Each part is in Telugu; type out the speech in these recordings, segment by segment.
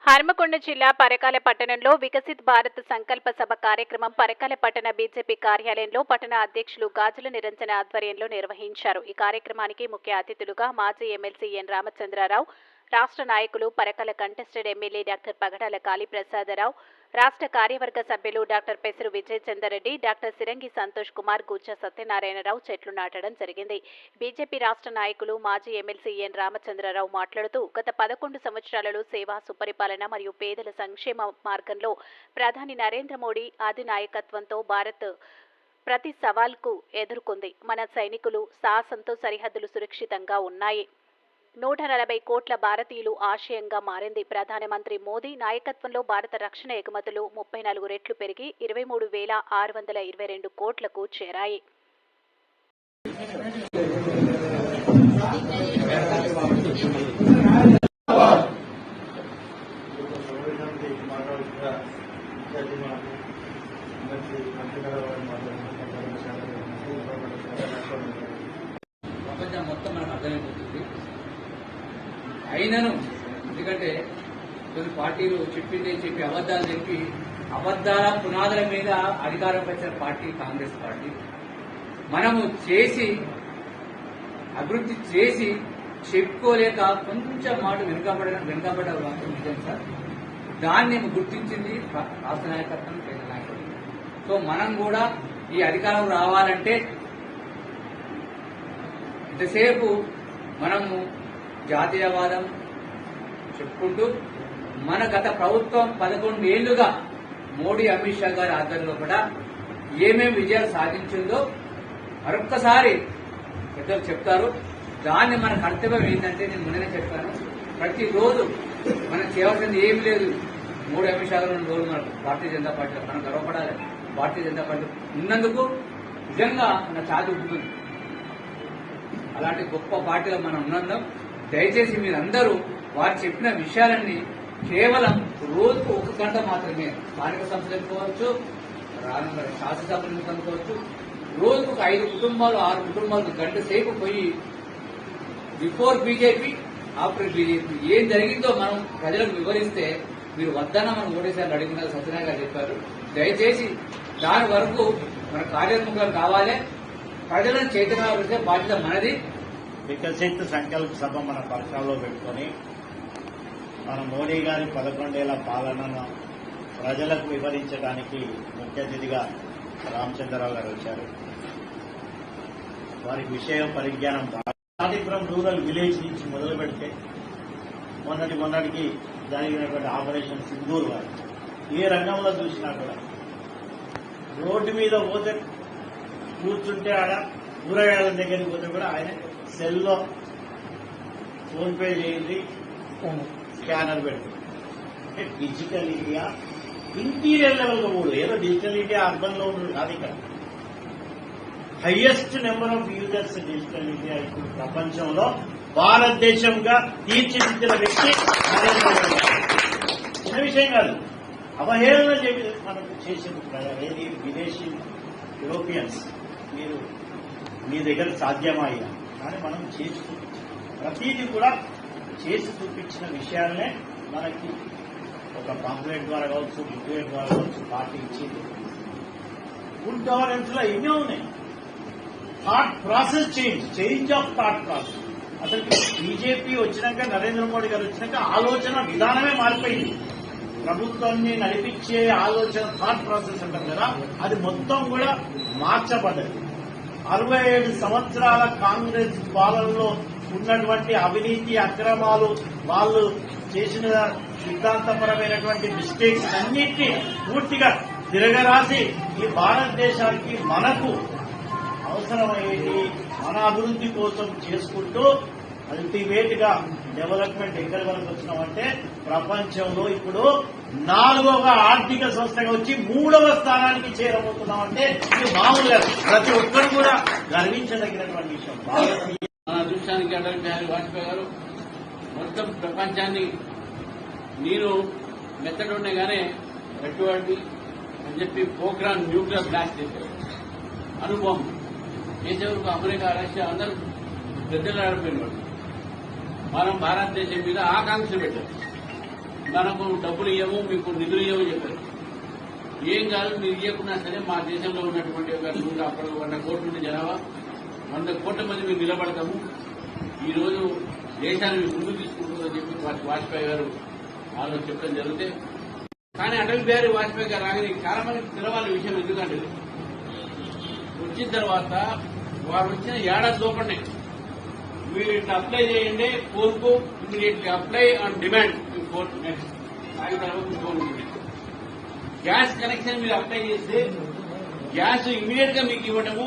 హన్మకొండ జిల్లా పరకాల పట్టణంలో వికసిత్ భారత్ సంకల్ప సభ కార్యక్రమం పరకాల పట్టణ బీజేపీ కార్యాలయంలో పట్టణ అధ్యక్షులు గాజుల నిరంజన ఆధ్వర్యంలో నిర్వహించారు. ఈ కార్యక్రమానికి ముఖ్య అతిథులుగా మాజీ ఎమ్మెల్సీ ఎన్ రామచంద్రరావు, రాష్ట్ర నాయకులు పరకాల కంటెస్టెడ్ ఎమ్మెల్యే డాక్టర్ పగడాల కాళీప్రసాదరావు, రాష్ట్ర కార్యవర్గ సభ్యులు డాక్టర్ పెసరు విజయచందరెడ్డి, డాక్టర్ సిరంగి సంతోష్ కుమార్, గుజ్జ సత్యనారాయణరావు చెట్లు నాటడం జరిగింది. బీజేపీ రాష్ట్ర నాయకులు మాజీ ఎమ్మెల్సీ ఎన్ రామచంద్రరావు మాట్లాడుతూ గత 11 సంవత్సరాలలో సేవా, సుపరిపాలన మరియు పేదల సంక్షేమ మార్గంలో ప్రధాని నరేంద్ర మోడీ ఆది నాయకత్వంతో భారత్ ప్రతి సవాల్కు ఎదుర్కొంది. మన సైనికులు సాహసంతో సరిహద్దులు సురక్షితంగా ఉన్నాయి. 140 కోట్ల భారతీయులు ఆశయంగా మారింది. ప్రధానమంత్రి మోదీ నాయకత్వంలో భారత రక్షణ ఎగుమతులు 34 రెట్లు పెరిగి 23,622 కోట్లకు చేరాయి. మొత్తం మనకు అర్థమైపోతుంది. అయినను ఎందుకంటే కొన్ని పార్టీలు చెప్పి అబద్దాలు చెప్పి అబద్దాల పునాదుల మీద అధికారం వచ్చిన పార్టీ కాంగ్రెస్ పార్టీ. మనము చేసి అభివృద్ధి చేసి చెప్పుకోలేక కొంచెం మాట వెనుకబడ మాత్రం నిజం సార్. దాన్ని గుర్తించింది రాష్ట్ర నాయకత్వం, కేంద్ర నాయకత్వం. సో మనం కూడా ఈ అధికారం రావాలంటే ఇంతసేపు మనము జాతీయవాదం చెప్పుకుంటూ మన గత ప్రభుత్వం 11 ఏళ్లుగా మోడీ, అమిత్ షా గారి ఆధ్వర్యంలో కూడా ఏమేమి విజయాలు సాధించిందో మరొక్కసారి పెద్దలు చెప్తారు. దాన్ని మన కర్తవ్యం ఏంటంటే నేను మొన్ననే చెప్పాను, ప్రతిరోజు మనం చేయవలసింది ఏమి లేదు. మోడీ, అమిత్ షా గారు రోజు మనకు భారతీయ జనతా పార్టీలో మనం గర్వపడాలి. భారతీయ జనతా పార్టీ ఉన్నందుకు నిజంగా మన ఛాతి ఉంటుంది. అలాంటి గొప్ప పార్టీలో మనం ఉన్నందుకు దయచేసి మీరందరూ వారు చెప్పిన విషయాలన్నీ కేవలం రోజుకు 1 గంట మాత్రమే స్థానిక సంస్థలు ఎన్నుకోవచ్చు, శాసనసభలు ఎన్నుకోవచ్చు. రోజుకు 5 కుటుంబాలు 6 కుటుంబాలకు గంట సేపు పోయి బిఫోర్ బీజేపీ, ఆఫ్టర్ బీజేపీ ఏం జరిగిందో మనం ప్రజలకు వివరిస్తే మీరు వద్దన్న మనం ఓటేసారి అడిగిన సత్యనారాయణ గారు చెప్పారు. దయచేసి దాని వరకు మన కార్యోన్ముఖం కావాలి. ప్రజలను చైతన్యపరిచే బాధ్యత మనది. వికసిత్ సంకల్ప సభ మన పరకాల్లో పెట్టుకుని మన మోడీ గారి 11 ఏళ్ల పాలనను ప్రజలకు వివరించడానికి ముఖ్య అతిథిగా రామచంద్రరావు గారు వచ్చారు. వారికి విషయం పరిజ్ఞానం ఫ్రమ్ రూరల్ విలేజ్ నుంచి మొదలు పెడితే మొన్నటికి జరిగినటువంటి ఆపరేషన్ సింధూర్ వారు ఏ రంగంలో చూసినా కూడా రోడ్డు మీద పోతే కూర్చుంటే ఆడ కూరగాయల దగ్గరికి పోతే కూడా ఆయన సెల్లో ఫోన్ పే చేయండి, స్కానర్ పెడుతుంది. అంటే డిజిటల్ ఇండియా ఇంటీరియర్ లెవెల్లో కూడా ఏదో డిజిటల్ ఇండియా అర్బన్ లో ఉండదు కాదు. ఇక్కడ highest number of users digital India ఇప్పుడు ప్రపంచంలో భారతదేశంగా తీర్చిదిద్దిన వ్యక్తి నరేంద్ర మోడీ. చిన్న విషయం కాదు. అవహేళన మనకు చేసిన ఏది విదేశీ యూరోపియన్స్ మీరు మీ దగ్గర సాధ్యమయ్యా కానీ మనం చేసి చూపించాం. ప్రతిదీ కూడా చేసి చూపించిన విషయాలనే మనకి ఒక పాంప్లెట్ ద్వారా కావచ్చు, బుక్లెట్ ద్వారా కావచ్చు పార్టీ ఇచ్చింది. గుడ్ గవర్నెన్స్ లో ఎన్నో ఉన్నాయి. Thought process change of thought process. అసలు బీజేపీ వచ్చినాక, నరేంద్ర మోడీ గారు వచ్చినాక ఆలోచన విధానమే మారిపోయింది. ప్రభుత్వాన్ని నడిపించే ఆలోచన థాట్ ప్రాసెస్ అంటారు కదా, అది మొత్తం కూడా మార్చబడ్డది. 67 సంవత్సరాల కాంగ్రెస్ పాలనలో ఉన్నటువంటి అవినీతి, అక్రమాలు, వాళ్ళు చేసిన సిద్ధాంతపరమైనటువంటి మిస్టేక్స్ అన్నింటినీ పూర్తిగా తిరగరాసి ఈ భారతదేశానికి మనకు అవసరమయ్యేది మన అభివృద్ధి కోసం చేసుకుంటూ అల్టిమేట్ గా డెవలప్మెంట్ ఎక్కడి వరకు వచ్చినామంటే ప్రపంచంలో ఇప్పుడు 4వ ఆర్థిక సంస్థగా వచ్చి 3వ స్థానానికి చేరబోతున్నామంటే ఇది మామూలుగా ప్రతి ఒక్కరు కూడా గర్వించదగినటువంటి విషయం. మన అదృష్టానికి అటల్ బిహారీ వాజ్పేయి గారు మొత్తం ప్రపంచాన్ని నీరు మెత్తడుండగానే పెట్టుబడి అని చెప్పి పోఖ్రాన్ న్యూక్లియర్ బ్లాస్ట్ చేశారు. అనుభవం చేసేవరకు అమెరికా, రష్యా అందరూ పెద్దలు ఆడిపోయిన వాళ్ళు. మనం భారతదేశం మీద ఆకాంక్ష పెట్టాం. మనకు డబ్బులు ఇవ్వము, మీకు నిధులు ఇవ్వమని చెప్పారు. ఏం కాదు, మీరు ఇవ్వకున్నా సరే మా దేశంలో ఉన్నటువంటి ఒక 100 కోట్ల మంది జనాభా, 100 కోట్ల మంది మేము నిలబడతాము, ఈ రోజు దేశాన్ని ముందుకు తీసుకుంటుందని చెప్పి వాజ్పేయి గారు వాళ్ళు చెప్పడం జరిగితే, కానీ అటల్ బిహారీ వాజ్పేయి గారు రాగానే చాలా మందికి తెలవాలి విషయం. ఎందుకంటే వచ్చిన తర్వాత వారు వచ్చిన ఏడాది లోపలనే మీరు ఇట్లా అప్లై చేయండి ఫోన్కు, immediately apply on demand phone next phone. Gas connection మీరు అప్లై చేస్తే గ్యాస్ ఇమీడియట్ గా మీకు ఇవ్వటము.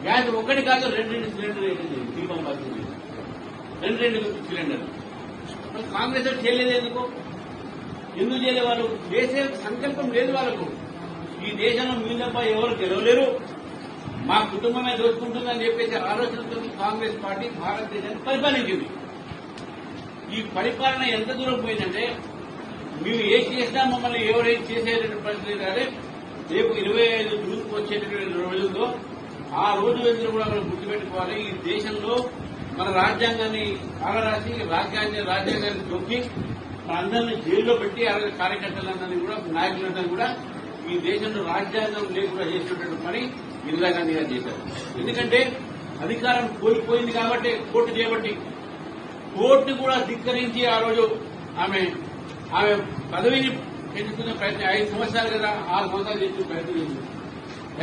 గ్యాస్ ఒకటి కాదు, 2 సిలిండర్ దీపం పడుతుంది, 2 సిలిండర్లు. కాంగ్రెస్ చేయలేదు. ఎందుకు చేయలేదు? వాళ్ళు చేసే సంకల్పం లేదు వాళ్ళకు. ఈ దేశంలో మీ తప్ప ఎవరు గెలవలేరు, మా కుటుంబమే దోచుకుంటుందని చెప్పేసి ఆలోచనతో కాంగ్రెస్ పార్టీ భారతదేశాన్ని పరిపాలించింది. ఈ పరిపాలన ఎంత దూరం పోయిందంటే, మేము ఏం చేసినా మమ్మల్ని ఎవరైతే చేసేటువంటి పరిస్థితి కాదు. రేపు 25 జూన్కు వచ్చేటటువంటి రోజుల్లో ఆ రోజు ఎందుకు కూడా మనం గుర్తుపెట్టుకోవాలి. ఈ దేశంలో మన రాజ్యాంగాన్ని కాలరాసి రాజ్యాంగాన్ని తొక్కి మనందరినీ జైల్లో పెట్టి ఆ రోజు కార్యకర్తలందరినీ కూడా, నాయకులందరినీ కూడా ఈ దేశంలో రాజ్యాంగం లేకుండా చేసేటువంటి పని ఇందిరాగాంధీ గారు చేశారు. ఎందుకంటే అధికారం కోల్పోయింది కాబట్టి, కోర్టు చేయబట్టి, కోర్టును కూడా ధిక్కరించి ఆ రోజు ఆమె పదవిని పెంచుకునే ప్రయత్నం 5 సంవత్సరాలు కదా 6 సంవత్సరాలు చేసే ప్రయత్నం చేసింది.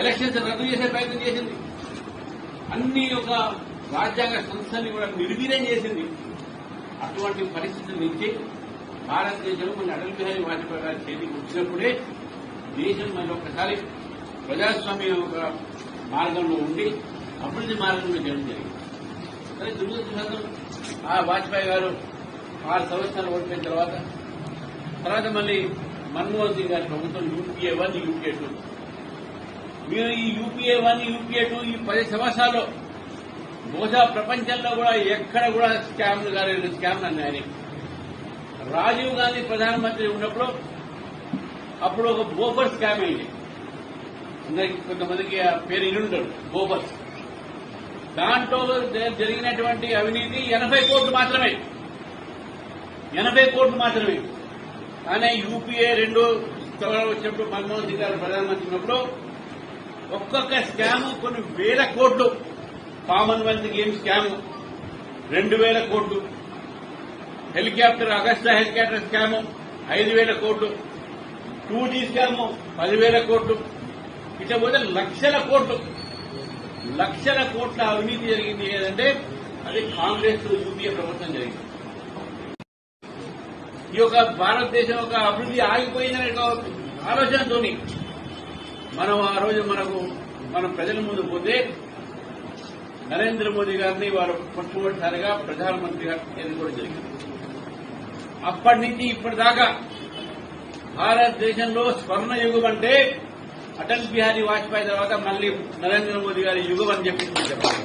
ఎలక్షన్స్ రద్దు చేసే ప్రయత్నం చేసింది. అన్ని ఒక రాజ్యాంగ సంస్థల్ని కూడా నిర్వీర్యం చేసింది. అటువంటి పరిస్థితుల నుంచి భారతదేశం మన అటల్ బిహారీ వాజ్పేయి గారి చేతికి వచ్చినప్పుడే దేశం మన ఒకసారి ప్రజాస్వామ్య ఒక మార్గంలో ఉండి అభివృద్ధి మార్గంలో చేయడం జరిగింది. సరే, దురదృష్టవశాత్తు ఆ వాజ్పేయి గారు 6 సంవత్సరాలు ఓడిపోయిన తర్వాత మళ్ళీ మన్మోహన్ సింగ్ గారి ప్రభుత్వం యూపీఏ 1, యూపీఏ 2. మీరు ఈ యూపీఏ 1, యూపీఏ 2 ఈ 10 సంవత్సరాల్లో బహుశా ప్రపంచంలో కూడా ఎక్కడ కూడా స్కామ్లు కాలేదు. స్కామ్లు అన్నాయని రాజీవ్ గాంధీ ప్రధానమంత్రి ఉన్నప్పుడు అప్పుడు ఒక బోఫర్ స్కామ్ అయింది. అందరికి కొంతమందికి ఆ పేరు ఇరుంటారు, బోఫర్స్. దాంట్లో జరిగినటువంటి అవినీతి 80 కోట్లు మాత్రమే. 80 కోట్లు మాత్రమే. కానీ యూపీఏ 2 వచ్చినప్పుడు మన్మోహన్ సింగ్ గారు ప్రధానమంత్రి ఉన్నప్పుడు ఒక్కొక్క స్కామ్ కొన్ని వేల కోట్లు. కామన్వెల్త్ గేమ్స్ స్కామ్ 2000 కోట్లు, హెలికాప్టర్ అగస్టా హెలికాప్టర్ స్కామ్ 5000 కోట్లు, 2G స్కామ్ 10,000 కోట్లు. ఇట్లా పోతే లక్షల కోట్ల అవినీతి జరిగింది. ఏదంటే అది కాంగ్రెస్ యూపీఏ ప్రభుత్వం జరిగింది. ఈ యొక్క భారతదేశం యొక్క అభివృద్ధి ఆగిపోయిందనే ఆలోచనతోని మనం ఆ రోజు మనం ప్రజల ముందు పోతే నరేంద్ర మోదీ గారిని వారు మొట్టమొదటిసారిగా ప్రధానమంత్రిగా ఎన్నుకోవడం జరిగింది. అప్పటి నుంచి ఇప్పటిదాకా భారతదేశంలో స్వర్ణ యుగం అంటే అటల్ బిహారీ వాజ్పేయి తర్వాత మళ్లీ నరేంద్ర మోదీ గారి యుగం అని చెప్పి చెప్పాలి.